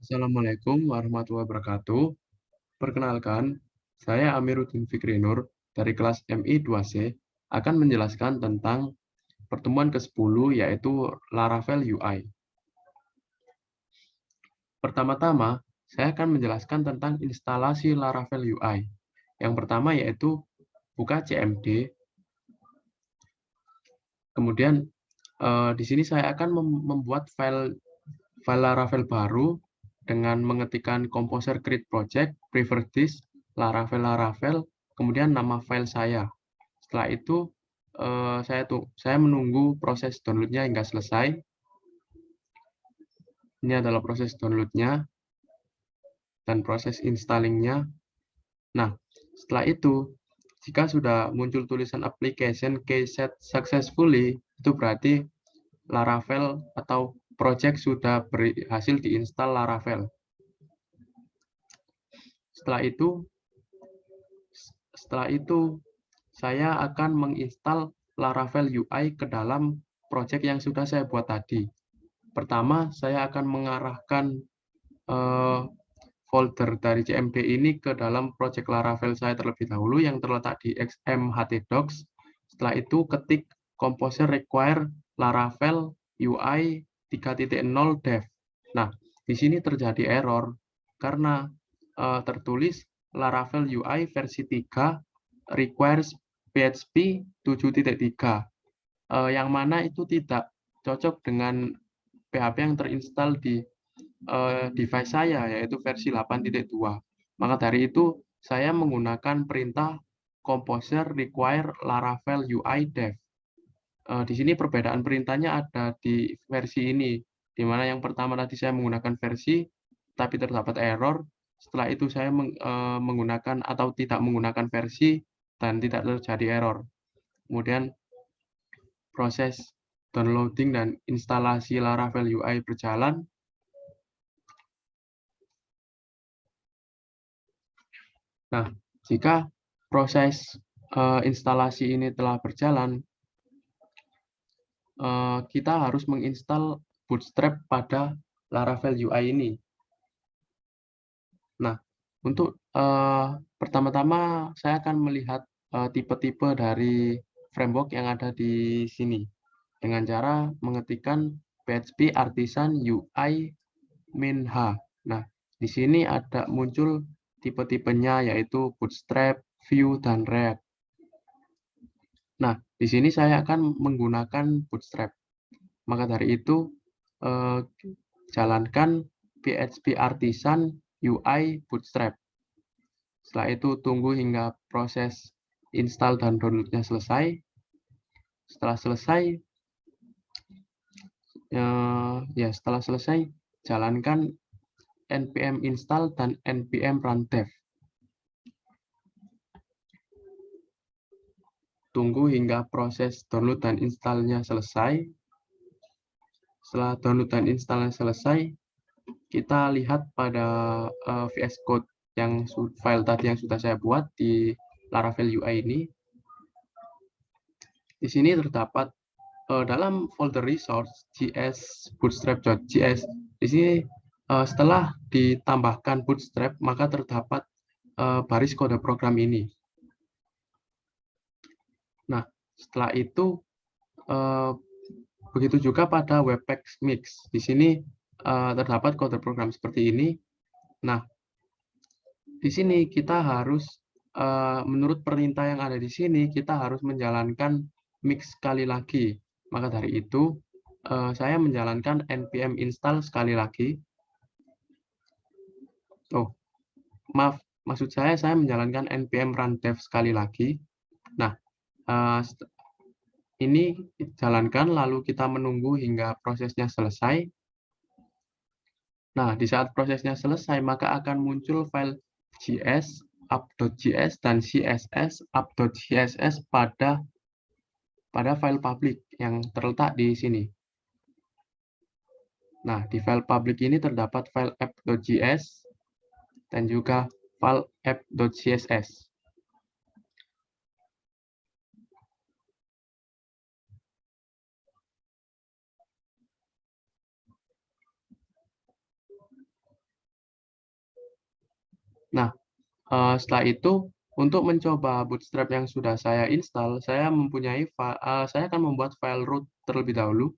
Assalamualaikum warahmatullahi wabarakatuh. Perkenalkan, saya Amiruddin Fikri Nur dari kelas MI 2C akan menjelaskan tentang pertemuan ke-10 yaitu Laravel UI. Pertama-tama, saya akan menjelaskan tentang instalasi Laravel UI. Yang pertama yaitu buka CMD. Kemudian di sini saya akan membuat file Laravel baru dengan mengetikkan Composer Create Project, Preferred Disk, Laravel, kemudian nama file saya. Setelah itu saya menunggu proses downloadnya hingga selesai. Ini adalah proses downloadnya dan proses installingnya. Nah, setelah itu, jika sudah muncul tulisan application key set successfully, itu berarti Laravel atau project sudah berhasil diinstal Laravel. Setelah itu saya akan menginstal Laravel UI ke dalam project yang sudah saya buat tadi. Pertama, saya akan mengarahkan folder dari CMD ini ke dalam project Laravel saya terlebih dahulu yang terletak di xmhtdocs. Setelah itu ketik composer require Laravel UI 3.0 dev. Nah, di sini terjadi error karena tertulis Laravel UI versi 3 requires PHP 7.3, yang mana itu tidak cocok dengan PHP yang terinstall di device saya, yaitu versi 8.2. Maka dari itu, saya menggunakan perintah composer require Laravel UI dev. Di sini perbedaan perintahnya ada di versi ini, di mana yang pertama tadi saya menggunakan versi, tapi terdapat error. Setelah itu saya menggunakan atau tidak menggunakan versi, dan tidak terjadi error. Kemudian proses downloading dan instalasi Laravel UI berjalan. Nah, jika proses instalasi ini telah berjalan, kita harus menginstal Bootstrap pada Laravel UI ini. Nah, untuk pertama-tama saya akan melihat tipe-tipe dari framework yang ada di sini dengan cara mengetikkan PHP Artisan UI -h. Nah, di sini ada muncul tipe-tipenya yaitu Bootstrap, Vue, dan React. Nah, di sini saya akan menggunakan Bootstrap. Maka dari itu, jalankan PHP Artisan UI Bootstrap. Setelah itu, tunggu hingga proses install dan downloadnya selesai. Setelah selesai, jalankan npm install dan npm run dev. Tunggu hingga proses download dan installnya selesai. Setelah download dan installnya selesai, kita lihat pada VS Code yang file tadi yang sudah saya buat di Laravel UI ini. Di sini terdapat dalam folder resource JS bootstrap.js. Di sini setelah ditambahkan Bootstrap, maka terdapat baris kode program ini. Nah, setelah itu begitu juga pada Webpack Mix. Di sini terdapat kode program seperti ini. Nah, di sini kita harus menurut perintah yang ada di sini, kita harus menjalankan mix sekali lagi. Maka dari itu, saya menjalankan npm install sekali lagi. Oh, maaf, maksud saya menjalankan npm run dev sekali lagi. Nah, ini jalankan, lalu kita menunggu hingga prosesnya selesai. Nah, di saat prosesnya selesai, maka akan muncul file JS, app.js, dan CSS, app.css pada file public yang terletak di sini. Nah, di file public ini terdapat file app.js dan juga file app.css. Nah, setelah itu untuk mencoba Bootstrap yang sudah saya install, saya akan membuat file root terlebih dahulu,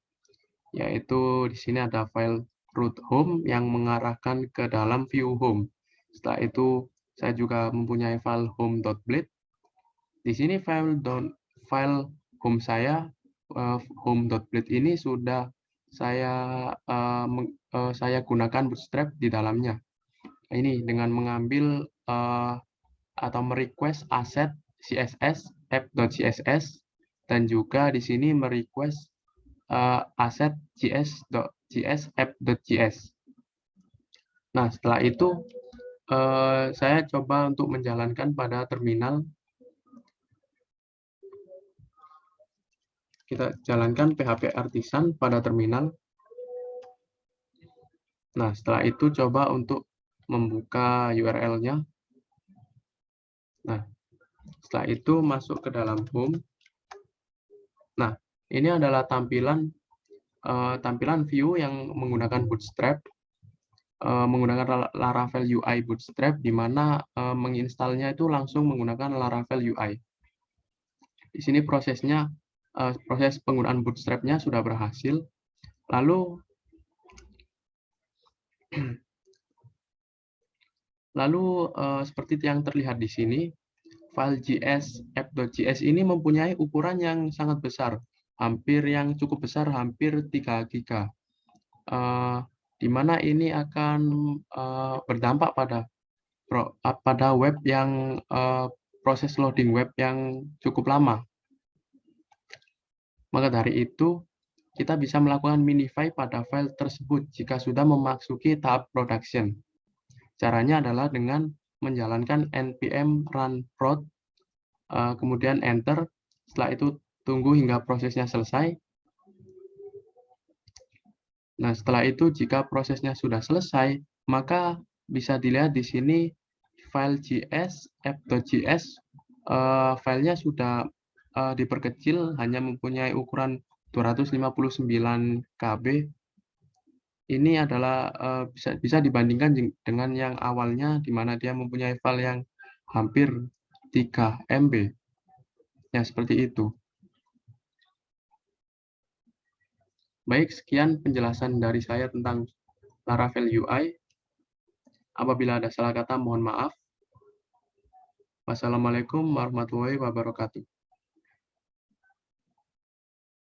yaitu di sini ada file root home yang mengarahkan ke dalam view home. Setelah itu saya juga mempunyai file home.blade. Di sini file home saya, home.blade ini sudah saya gunakan Bootstrap di dalamnya. Ini dengan mengambil atau merequest aset CSS app.css dan juga di sini merequest aset js app.js. Nah, setelah itu saya coba untuk menjalankan pada terminal. Kita jalankan PHP Artisan pada terminal. Nah, setelah itu coba untuk membuka URL-nya. Nah, setelah itu masuk ke dalam home. Nah, ini adalah tampilan view yang menggunakan Bootstrap, menggunakan Laravel UI Bootstrap, di mana menginstalnya itu langsung menggunakan Laravel UI. Di sini proses penggunaan Bootstrap-nya sudah berhasil. Lalu seperti yang terlihat di sini, file js app.js ini mempunyai ukuran yang sangat besar, yang cukup besar, hampir 3 GB. Di mana ini akan berdampak pada web yang proses loading web yang cukup lama. Maka dari itu, kita bisa melakukan minify pada file tersebut jika sudah memasuki tahap production. Caranya adalah dengan menjalankan npm run prod, kemudian enter. Setelah itu tunggu hingga prosesnya selesai. Nah, setelah itu jika prosesnya sudah selesai, maka bisa dilihat di sini file js app.js, filenya sudah diperkecil, hanya mempunyai ukuran 259 KB. Ini adalah bisa dibandingkan dengan yang awalnya, di mana dia mempunyai file yang hampir 3 MB. Ya, seperti itu. Baik, sekian penjelasan dari saya tentang Laravel UI. Apabila ada salah kata, mohon maaf. Wassalamualaikum warahmatullahi wabarakatuh.